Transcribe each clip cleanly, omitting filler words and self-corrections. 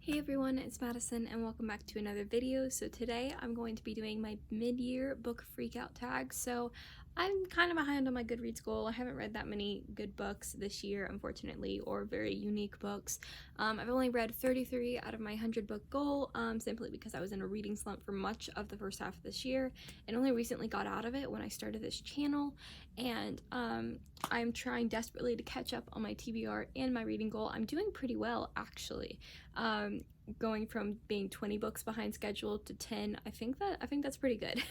Hey everyone, it's Madison and welcome back to another video. So today I'm going to be doing my mid-year book freakout tag. So I'm kind of behind on my Goodreads goal. I haven't read that many good books this year, unfortunately, or very unique books. I've only read 33 out of my 100 book goal, simply because I was in a reading slump for much of the first half of this year and only recently got out of it when I started this channel. And I'm trying desperately to catch up on my TBR and my reading goal. I'm doing pretty well, actually. Going from being 20 books behind schedule to 10, I think that's pretty good,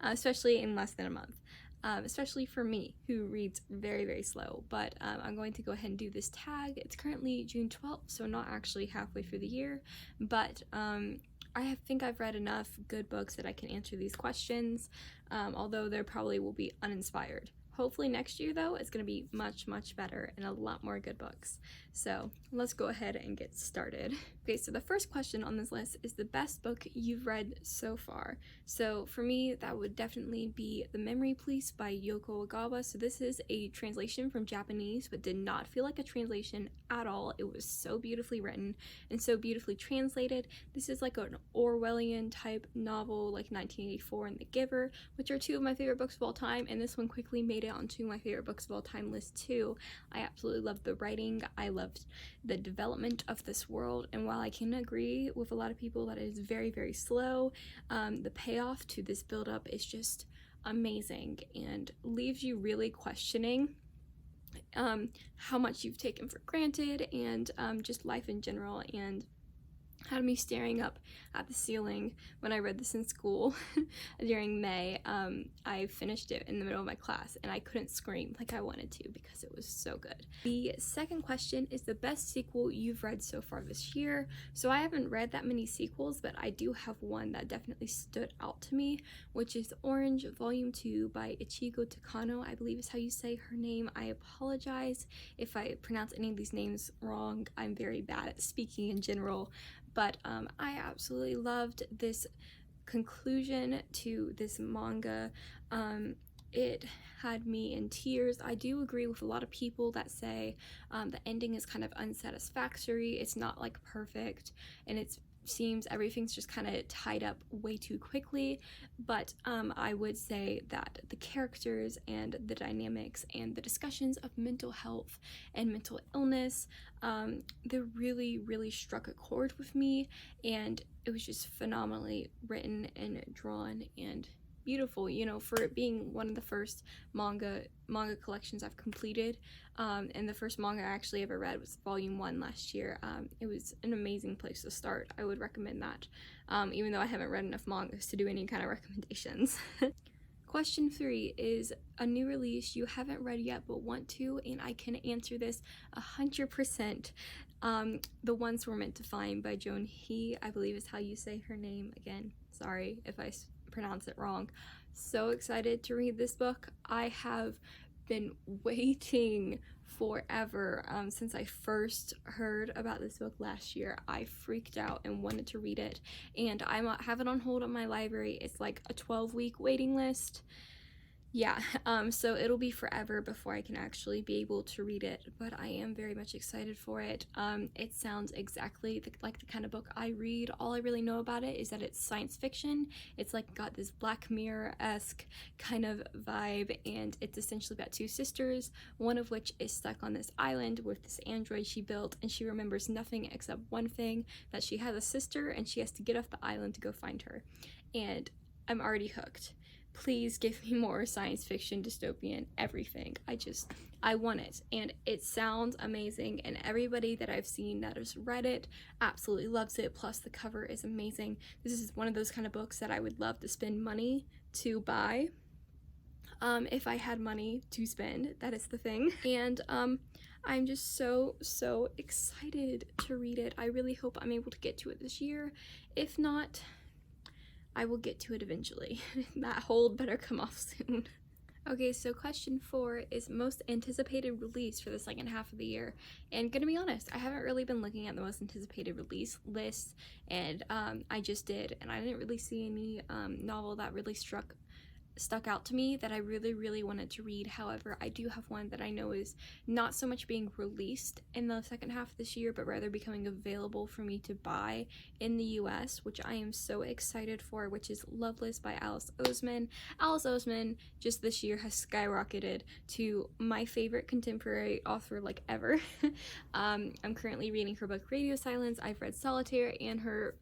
especially in less than a month. Especially for me, who reads very, very slow. But I'm going to go ahead and do this tag. It's currently June 12th, so not actually halfway through the year, but I think I've read enough good books that I can answer these questions, although they probably will be uninspired. Hopefully next year, though, it's going to be much, much better and a lot more good books. So let's go ahead and get started. Okay, so the first question on this list is the best book you've read so far. So for me, that would definitely be The Memory Police by Yōko Ogawa. So this is a translation from Japanese, but did not feel like a translation at all. It was so beautifully written and so beautifully translated. This is like an Orwellian type novel, like 1984 and The Giver, which are two of my favorite books of all time, and this one quickly made it onto my favorite books of all time list too. I absolutely loved the writing. I loved the development of this world, and while I can agree with a lot of people that it is very, very slow, the payoff to this build-up is just amazing and leaves you really questioning how much you've taken for granted and just life in general, and had me staring up at the ceiling when I read this in school during May. I finished it in the middle of my class and I couldn't scream like I wanted to because it was so good. The second question is the best sequel you've read so far this year. So I haven't read that many sequels, but I do have one that definitely stood out to me, which is Orange Volume 2 by Ichigo Takano, I believe is how you say her name. I apologize if I pronounce any of these names wrong. I'm very bad at speaking in general. But I absolutely loved this conclusion to this manga. It had me in tears. I do agree with a lot of people that say the ending is kind of unsatisfactory. It's not like perfect, and it seems everything's just kind of tied up way too quickly, but I would say that the characters and the dynamics and the discussions of mental health and mental illness, they really struck a chord with me, and it was just phenomenally written and drawn and beautiful, you know, for it being one of the first manga collections I've completed. And the first manga I actually ever read was Volume 1 last year. It was an amazing place to start. I would recommend that, even though I haven't read enough mangas to do any kind of recommendations. Question 3 is a new release you haven't read yet but want to, and I can answer this 100%. The Ones We're Meant to Find by Joan, I believe is how you say her name. Again, sorry if I pronounce it wrong. So excited to read this book. I have been waiting forever since I first heard about this book last year. I freaked out and wanted to read it, and I have it on hold at my library. It's like a 12-week waiting list. Yeah, so it'll be forever before I can actually be able to read it, but I am very much excited for it. It sounds exactly like the kind of book I read. All I really know about it is that it's science fiction. It's like got this Black Mirror-esque kind of vibe, and it's essentially about two sisters, one of which is stuck on this island with this android she built, and she remembers nothing except one thing, that she has a sister and she has to get off the island to go find her. And I'm already hooked. Please give me more science fiction, dystopian, everything. I want it, and it sounds amazing, and everybody that I've seen that has read it absolutely loves it, plus the cover is amazing. This is one of those kind of books that I would love to spend money to buy, if I had money to spend, that is the thing. And I'm just so excited to read it. I really hope I'm able to get to it this year. If not, I will get to it eventually. That hold better come off soon. Okay, so question 4 is most anticipated release for the second half of the year. And gonna be honest, I haven't really been looking at the most anticipated release lists, and I just did, and I didn't really see any novel that really stuck out to me that I really wanted to read. However, I do have one that I know is not so much being released in the second half of this year, but rather becoming available for me to buy in the US, which I am so excited for, which is Loveless by Alice Oseman. Alice Oseman just this year has skyrocketed to my favorite contemporary author like ever. I'm currently reading her book Radio Silence. I've read Solitaire and her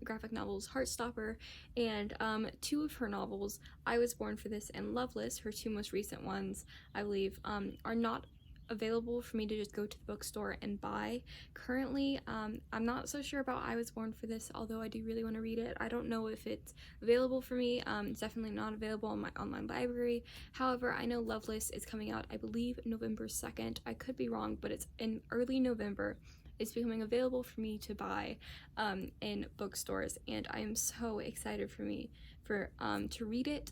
graphic novels Heartstopper, and 2 of her novels, I Was Born for This and Loveless, her 2 most recent ones, I believe, are not available for me to just go to the bookstore and buy currently. I'm not so sure about I Was Born for This, although I do really want to read it. I don't know if it's available for me. It's definitely not available in my online library. However, I know Loveless is coming out, I believe, November 2nd. I could be wrong, but it's in early November. It's becoming available for me to buy in bookstores, and I am so excited to read it,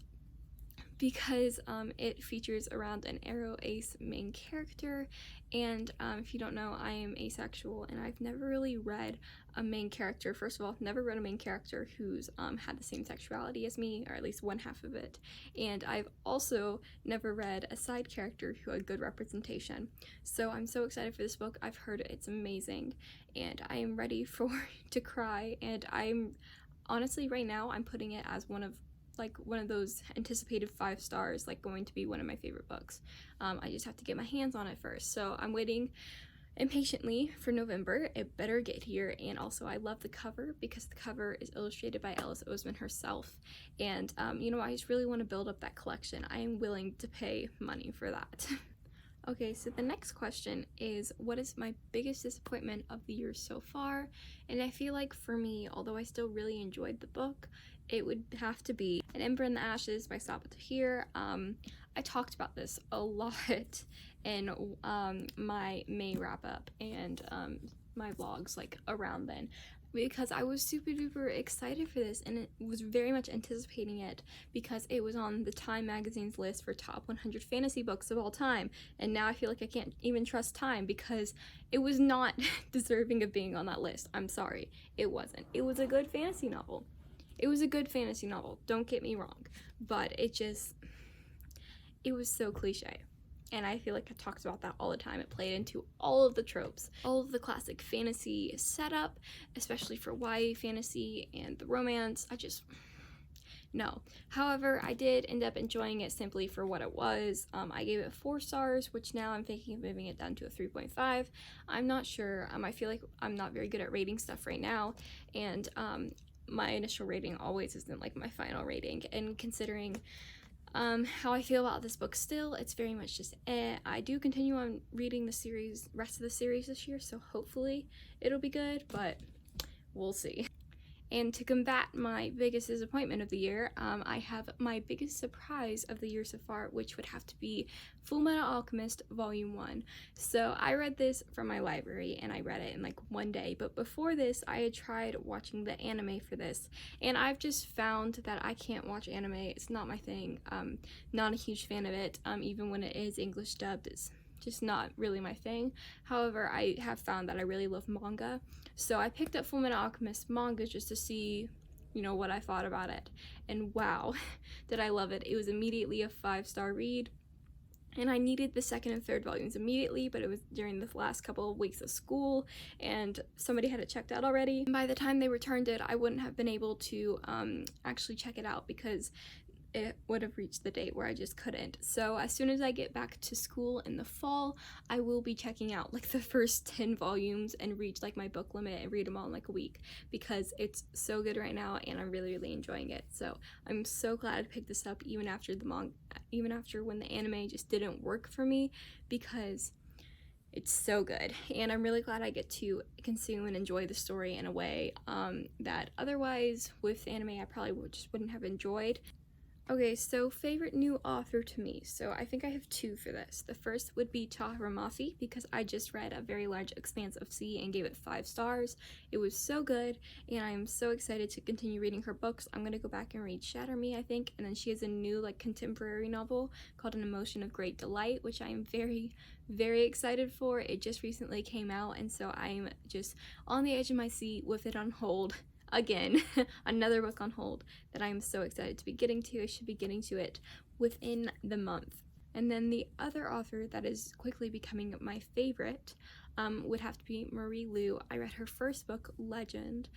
because it features around an aro ace main character, and if you don't know, I am asexual, and I've never really read a main character. First of all, I've never read a main character who's had the same sexuality as me, or at least one half of it, and I've also never read a side character who had good representation. So I'm so excited for this book. I've heard it's amazing, and I am ready to cry, and I'm honestly, right now, I'm putting it as one of those anticipated 5 stars, like going to be one of my favorite books. I just have to get my hands on it first, so I'm waiting impatiently for November. It better get here. And also, I love the cover, because the cover is illustrated by Alice Oseman herself, and you know, I just really want to build up that collection. I am willing to pay money for that. Okay, so the next question is, what is my biggest disappointment of the year so far? And I feel like for me, although I still really enjoyed the book, it would have to be An Ember in the Ashes by Sabaa Tahir. I talked about this a lot in my May wrap-up and my vlogs like around then, because I was super duper excited for this, and it was very much anticipating it because it was on the Time magazine's list for top 100 fantasy books of all time, and now I feel like I can't even trust Time because it was not deserving of being on that list. I'm sorry, it wasn't. It was a good fantasy novel. It was a good fantasy novel, don't get me wrong, but it was so cliche. And I feel like I talked about that all the time. It played into all of the tropes, all of the classic fantasy setup, especially for YA fantasy and the romance. No. However, I did end up enjoying it simply for what it was. I gave it 4 stars, which now I'm thinking of moving it down to a 3.5. I'm not sure. I feel like I'm not very good at rating stuff right now, and my initial rating always isn't like my final rating. And considering how I feel about this book still, it's very much just I do continue on reading the rest of the series this year, so hopefully it'll be good, but we'll see. And to combat my biggest disappointment of the year, I have my biggest surprise of the year so far, which would have to be Fullmetal Alchemist Volume 1. So I read this from my library, and I read it in like one day, but before this, I had tried watching the anime for this, and I've just found that I can't watch anime. It's not my thing. Not a huge fan of it, even when it is English dubbed. It's just not really my thing. However, I have found that I really love manga, so I picked up Fullmetal Alchemist manga just to see, you know, what I thought about it, and wow, did I love it. It was immediately a 5-star read, and I needed the 2nd and 3rd volumes immediately, but it was during the last couple of weeks of school, and somebody had it checked out already. And by the time they returned it, I wouldn't have been able to actually check it out because it would have reached the date where I just couldn't. So as soon as I get back to school in the fall, I will be checking out like the first 10 volumes and reach like my book limit and read them all in like a week, because it's so good right now and I'm really enjoying it. So I'm so glad I picked this up even after when the anime just didn't work for me, because it's so good, and I'm really glad I get to consume and enjoy the story in a way that otherwise with anime I probably just wouldn't have enjoyed. Okay, so favorite new author to me. So I think I have 2 for this. The first would be Tahereh Mafi, because I just read A Very Large Expanse of Sea and gave it 5 stars. It was so good, and I'm so excited to continue reading her books. I'm gonna go back and read Shatter Me, I think, and then she has a new like contemporary novel called An Emotion of Great Delight, which I am very excited for. It just recently came out, and so I'm just on the edge of my seat with it on hold, again, another book on hold that I am so excited to be getting to. I should be getting to it within the month. And then the other author that is quickly becoming my favorite would have to be Marie Lu. I read her first book, Legend,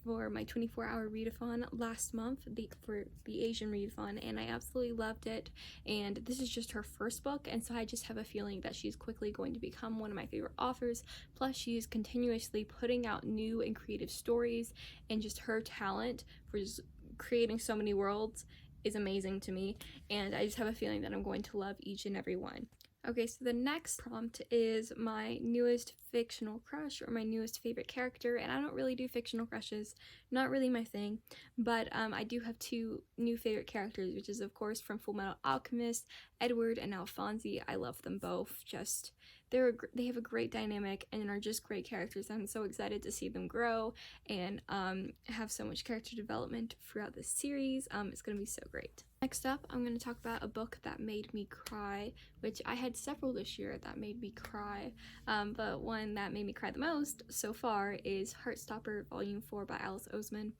for my 24-hour readathon last month, for the Asian readathon, and I absolutely loved it. And this is just her first book, and so I just have a feeling that she's quickly going to become one of my favorite authors. Plus, she's continuously putting out new and creative stories, and just her talent for just creating so many worlds is amazing to me, and I just have a feeling that I'm going to love each and every one. Okay, so the next prompt is my newest fictional crush, or my newest favorite character, and I don't really do fictional crushes, not really my thing, but I do have two new favorite characters, which is of course from Fullmetal Alchemist, Edward and Alphonse. I love them both, just they have a great dynamic and are just great characters. I'm so excited to see them grow and have so much character development throughout this series. It's gonna be so great. Next up, I'm going to talk about a book that made me cry, which I had several this year that made me cry, but one that made me cry the most so far is Heartstopper Volume 4 by Alice Oseman.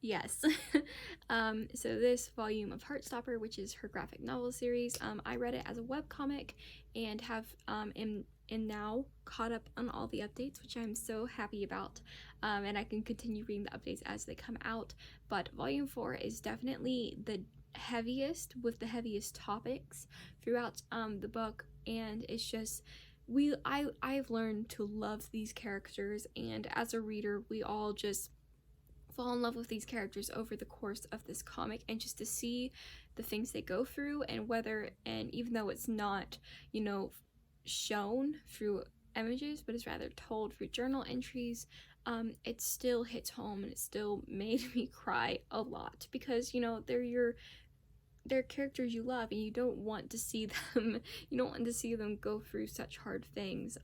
Yes. So this volume of Heartstopper, which is her graphic novel series, I read it as a webcomic and have am now caught up on all the updates, which I'm so happy about, and I can continue reading the updates as they come out. But volume 4 is definitely the heaviest, with the heaviest topics throughout the book, and it's just I've learned to love these characters, and as a reader we all just fall in love with these characters over the course of this comic, and just to see the things they go through, and even though it's not, you know, shown through images, but it's rather told through journal entries, it still hits home, and it still made me cry a lot, because, you know, they're characters you love, and you don't want to see them go through such hard things,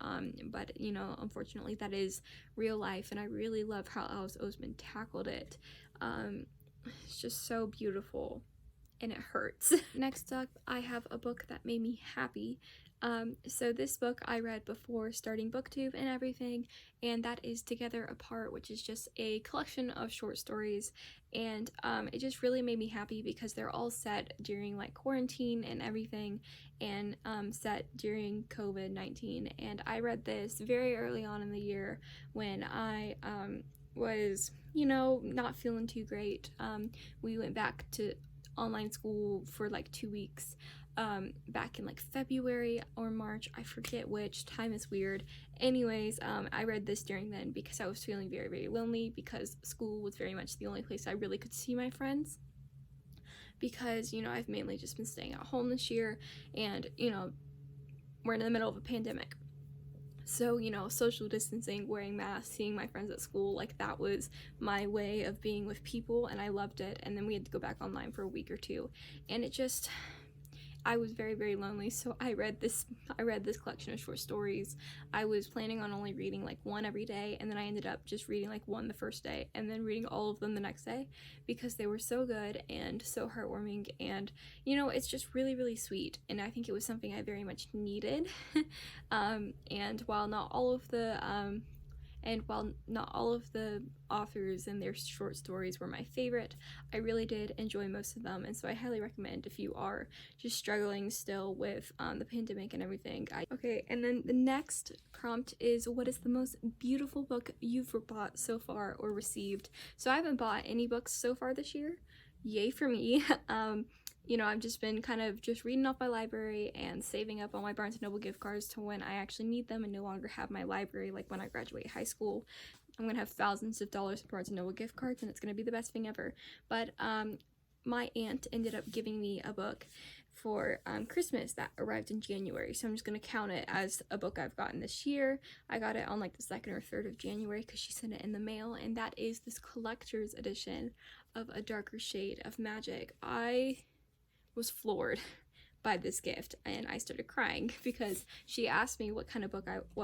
but you know, unfortunately that is real life, and I really love how Alice Oseman tackled it. It's just so beautiful, and it hurts. Next up, I have a book that made me happy. So this book I read before starting booktube and everything, and that is Together Apart, which is just a collection of short stories, and it just really made me happy because they're all set during like quarantine and everything, and set during COVID-19, and I read this very early on in the year when I was, you know, not feeling too great. We went back to online school for like 2 weeks back in like February or March, I forget which, time is weird. Anyways, I read this during then because I was feeling very, very lonely, because school was very much the only place I really could see my friends, because, you know, I've mainly just been staying at home this year, and, you know, we're in the middle of a pandemic. So, you know, social distancing, wearing masks, seeing my friends at school, like that was my way of being with people, and I loved it. And then we had to go back online for a week or two, and it just, I was very, very lonely, so I read this collection of short stories. I was planning on only reading like one every day, and then I ended up just reading like one the first day and then reading all of them the next day, because they were so good and so heartwarming, and, you know, it's just really, really sweet, and I think it was something I very much needed. And while not all of the authors and their short stories were my favorite, I really did enjoy most of them, and so I highly recommend if you are just struggling still with the pandemic and everything. Okay, and then the next prompt is, what is the most beautiful book you've bought so far or received? So I haven't bought any books so far this year. Yay for me. You know, I've just been kind of just reading off my library and saving up all my Barnes & Noble gift cards to when I actually need them and no longer have my library, like when I graduate high school. I'm gonna have thousands of dollars in Barnes & Noble gift cards, and it's gonna be the best thing ever. But my aunt ended up giving me a book for Christmas that arrived in January, so I'm just gonna count it as a book I've gotten this year. I got it on like the 2nd or 3rd of January because she sent it in the mail, and that is this collector's edition of A Darker Shade of Magic. I was floored by this gift, and I started crying because she asked me what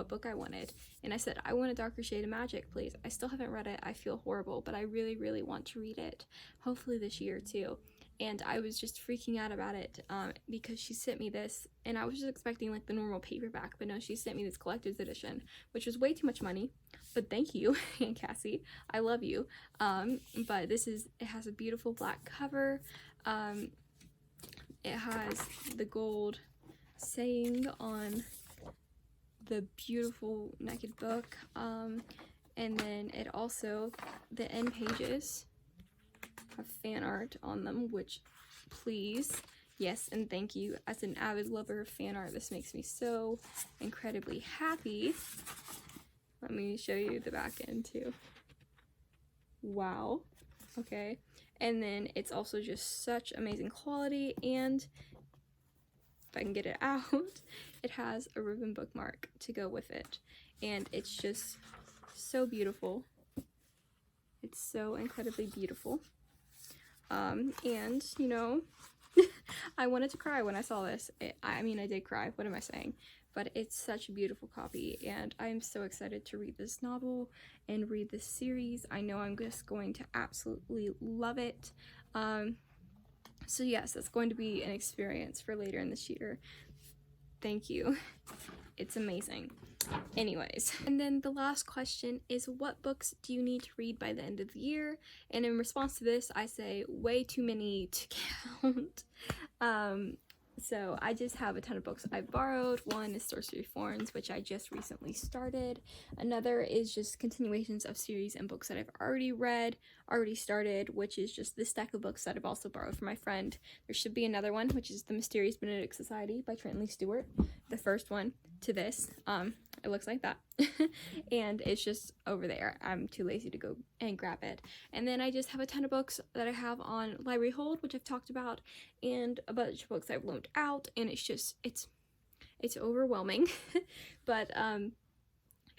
book I wanted, and I said, I want A Darker Shade of Magic, please. I still haven't read it. I feel horrible, but I really, really want to read it, hopefully this year too. and I was just freaking out about it because she sent me this, and I was just expecting like the normal paperback, but no, she sent me this collector's edition, which was way too much money, but thank you, Aunt Cassie, I love you. But it has a beautiful black cover. It has the gold saying on the beautiful naked book, and then it also, the end pages have fan art on them, which, please, yes and thank you. As an avid lover of fan art, this makes me so incredibly happy. Let me show you the back end too. Wow. Okay, and then it's also just such amazing quality, and if I can get it out, it has a ribbon bookmark to go with it, and it's just so beautiful. It's so incredibly beautiful. And you know, I wanted to cry when I saw this. I mean, I did cry, what am I saying? But it's such a beautiful copy, and I'm so excited to read this novel and read this series. I know I'm just going to absolutely love it. So yes, that's going to be an experience for later in this year. Thank you. It's amazing. Anyways, and then the last question is, what books do you need to read by the end of the year? And in response to this, I say way too many to count. So I just have a ton of books I've borrowed. One is Sorcery Thorns, which I just recently started. Another is just continuations of series and books that I've already started, which is just this stack of books that I've also borrowed from my friend. There should be another one, which is The Mysterious Benedict Society by Trenton Stewart. The first one to this. It looks like that. And it's just over there. I'm too lazy to go and grab it. And then I just have a ton of books that I have on library hold, which I've talked about, and a bunch of books I've loaned out, and it's just, it's overwhelming. But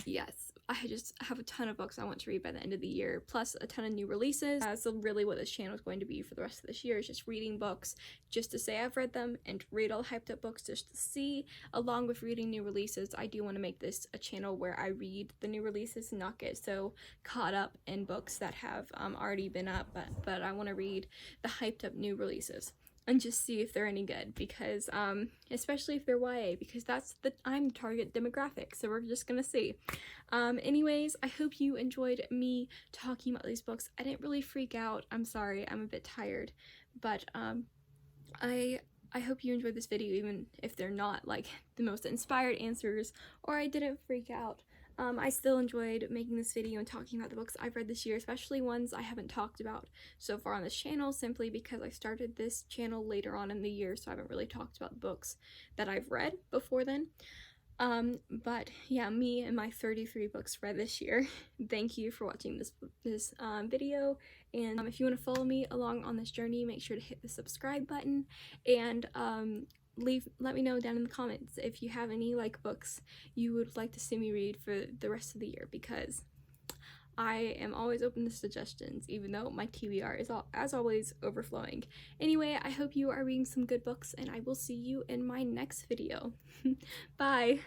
yes, I just have a ton of books I want to read by the end of the year, plus a ton of new releases. So really what this channel is going to be for the rest of this year is just reading books just to say I've read them, and read all hyped up books just to see, along with reading new releases. I do want to make this a channel where I read the new releases and not get so caught up in books that have already been up, but I want to read the hyped up new releases and just see if they're any good, because especially if they're YA, because I'm target demographic, so we're just gonna see. Anyways, I hope you enjoyed me talking about these books. I didn't really freak out, I'm sorry, I'm a bit tired, but I hope you enjoyed this video, even if they're not like the most inspired answers, or I didn't freak out. I still enjoyed making this video and talking about the books I've read this year, especially ones I haven't talked about so far on this channel, simply because I started this channel later on in the year, so I haven't really talked about books that I've read before then. But yeah, me and my 33 books read this year. Thank you for watching this video, and if you want to follow me along on this journey, make sure to hit the subscribe button, and let me know down in the comments if you have any books you would like to see me read for the rest of the year, because I am always open to suggestions, even though my TBR is as always overflowing. Anyway, I hope you are reading some good books, and I will see you in my next video. Bye!